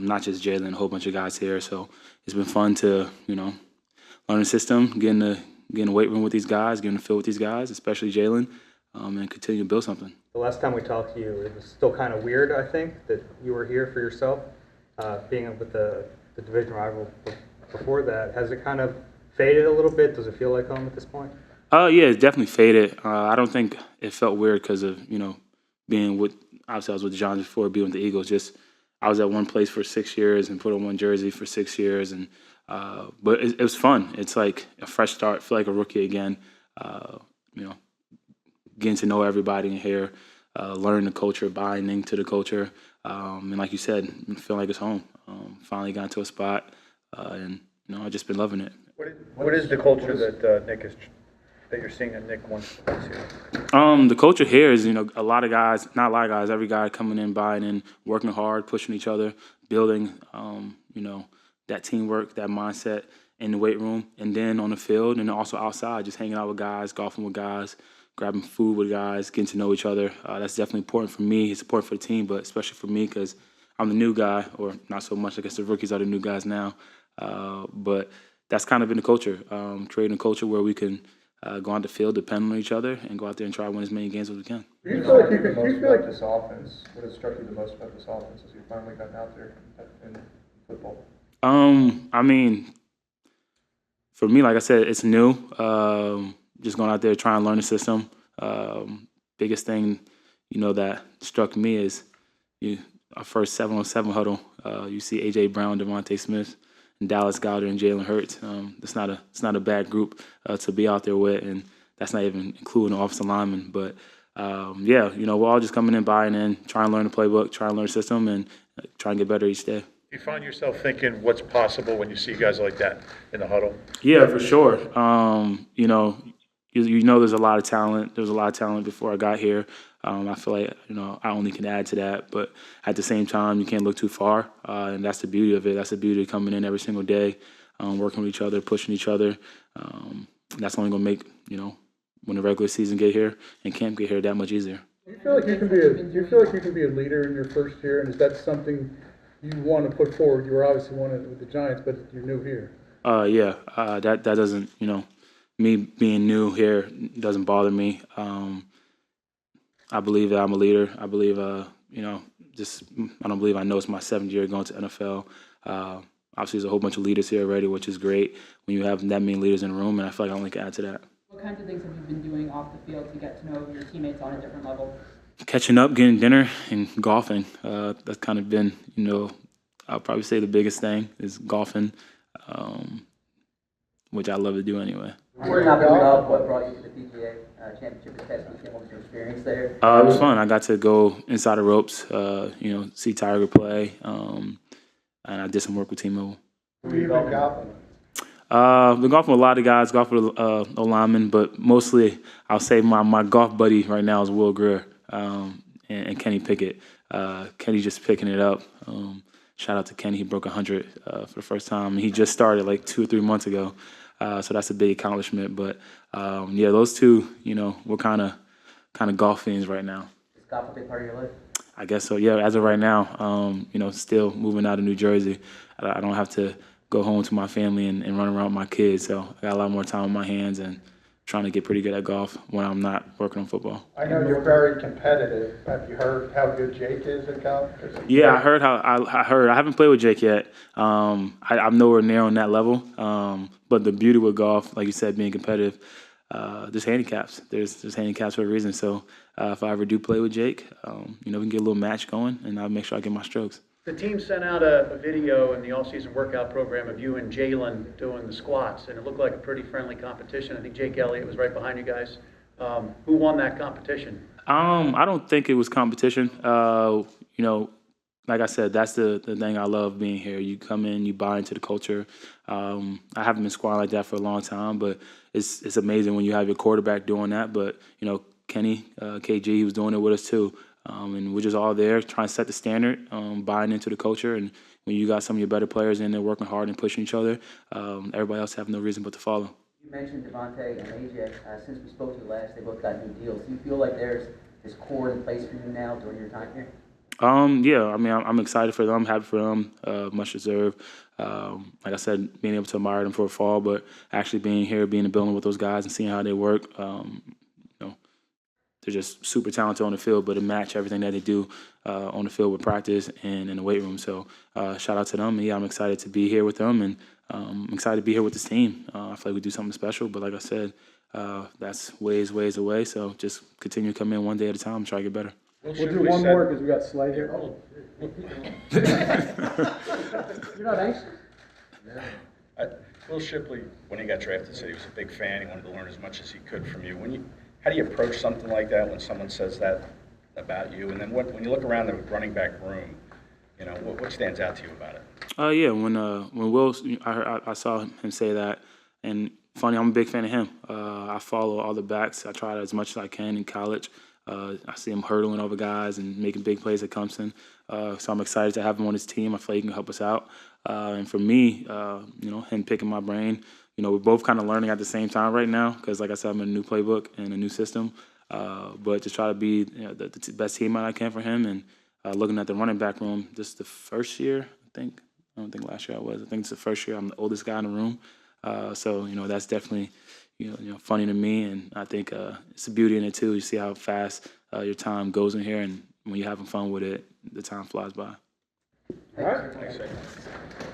not just Jalen, a whole bunch of guys here. So it's been fun to, learn the system, get in the weight room with these guys, get in the field with these guys, especially Jalen, and continue to build something. The last time we talked to you, it was still kind of weird, I think, that you were here for yourself, being with the division rival before that. Has it kind of faded a little bit? Does it feel like home at this point? Yeah, it's definitely faded. I don't think it felt weird because of, being with, obviously I was with the Giants before, being with the Eagles. Just I was at one place for 6 years and put on one jersey for 6 years. But it was fun. It's like a fresh start, feel like a rookie again, getting to know everybody in here, learn the culture, buying into the culture. And like you said, feel like it's home. Finally got into a spot, and I've just been loving it. What is the culture that Nick is that you're seeing that Nick wants to place here? The culture here is, a lot of guys, not a lot of guys, every guy coming in, buying in, working hard, pushing each other, building, that teamwork, that mindset in the weight room, and then on the field, and also outside, just hanging out with guys, golfing with guys, grabbing food with guys, getting to know each other. That's definitely important for me. It's important for the team, but especially for me because I'm the new guy, or not so much. I guess the rookies are the new guys now. But that's kind of been the culture, creating a culture where we can go on the field, depend on each other, and go out there and try to win as many games as we can. Do you feel like this offense, what has struck you the most about this offense as you've finally gotten out there in football? For me, like I said, it's new. Just going out there trying to learn the system. Biggest thing, that struck me is our first 7-on-7 huddle. You see A.J. Brown, DeVonta Smith, and Dallas Goedert and Jalen Hurts. It's not a bad group to be out there with, and that's not even including the offensive linemen. But we're all just coming in, buying in, trying to learn the playbook, trying to learn the system, and trying to get better each day. Do you find yourself thinking what's possible when you see guys like that in the huddle? Yeah, for sure. There's a lot of talent. There was a lot of talent before I got here. I feel like, I only can add to that. But at the same time, you can't look too far. And that's the beauty of it. That's the beauty of coming in every single day, working with each other, pushing each other. That's only going to make, when the regular season get here and camp get here, that much easier. Do you feel like you can be a leader in your first year? And is that something you want to put forward? You were obviously one with the Giants, but you're new here. That doesn't, me being new here doesn't bother me. I believe that I'm a leader. I believe, I don't believe I know it's my 7th year going to NFL. Obviously, there's a whole bunch of leaders here already, which is great when you have that many leaders in the room, and I feel like I only can add to that. What kinds of things have you been doing off the field to get to know your teammates on a different level? Catching up, getting dinner, and golfing. That's kind of been, I'll probably say the biggest thing is golfing, which I love to do anyway. We're not moving up. What brought you to the PGA Championship this past weekend? What was your experience there? It was fun. I got to go inside the ropes, see Tiger play, and I did some work with T-Mobile. Who are you golfing? Been golfing with a lot of guys, golfing with linemen, but mostly I'll say my golf buddy right now is Will Greer and Kenny Pickett. Kenny just picking it up. Shout out to Kenny. He broke 100 for the first time. He just started like 2 or 3 months ago. So that's a big accomplishment. But, those two, we're kind of golf fiends right now. Is golf a big part of your life? I guess so, yeah. As of right now, still moving out of New Jersey. I don't have to go home to my family and run around with my kids. So I got a lot more time on my hands and trying to get pretty good at golf when I'm not working on football. I know you're very competitive. Have you heard how good Jake is at golf? Yeah, I heard. I haven't played with Jake yet. I'm nowhere near on that level. But the beauty with golf, like you said, being competitive, there's handicaps. There's handicaps for a reason. So if I ever do play with Jake, we can get a little match going, and I'll make sure I get my strokes. The team sent out a video in the all-season workout program of you and Jalen doing the squats, and it looked like a pretty friendly competition. I think Jake Elliott was right behind you guys. Who won that competition? I don't think it was competition. Like I said, that's the thing I love being here. You come in, you buy into the culture. I haven't been squatting like that for a long time, but it's amazing when you have your quarterback doing that. But, Kenny, KG, he was doing it with us too. And we're just all there trying to set the standard, buying into the culture. And when you got some of your better players in there working hard and pushing each other, everybody else have no reason but to follow. You mentioned DeVonta and AJ. Since we spoke to you last, they both got new deals. Do you feel like there's this core in place for you now during your time here? Yeah, I mean, I'm excited for them, happy for them, much deserved. Like I said, being able to admire them for a fall, but actually being here, being in the building with those guys and seeing how they work, you know, they're just super talented on the field, but it match everything that they do on the field with practice and in the weight room. So shout out to them. And yeah, I'm excited to be here with them, and I'm excited to be here with this team. I feel like we do something special, but like I said, that's ways away. So just continue to come in one day at a time and try to get better. We'll do one more because we got Slade here. You're not anxious? Will Shipley, when he got drafted, said he was a big fan. He wanted to learn as much as he could from you. How do you approach something like that when someone says that about you? And then when you look around the running back room, you know, what stands out to you about it? Yeah, when Will, I saw him say that, and funny, I'm a big fan of him. I follow all the backs. I try as much as I can in college. I see him hurdling over guys and making big plays at Clemson. So I'm excited to have him on his team. I feel like he can help us out. And for me, you know, him picking my brain, you know, we're both kind of learning at the same time right now because, like I said, I'm in a new playbook and a new system. But to try to be the best teammate I can for him, and looking at the running back room, this is the first year, I think. I don't think last year I was. I think it's the first year I'm the oldest guy in the room. So, you know, that's definitely, you know, funny to me. And I think it's a beauty in it, too. You see how fast your time goes in here. And when you're having fun with it, the time flies by. All right. Thanks.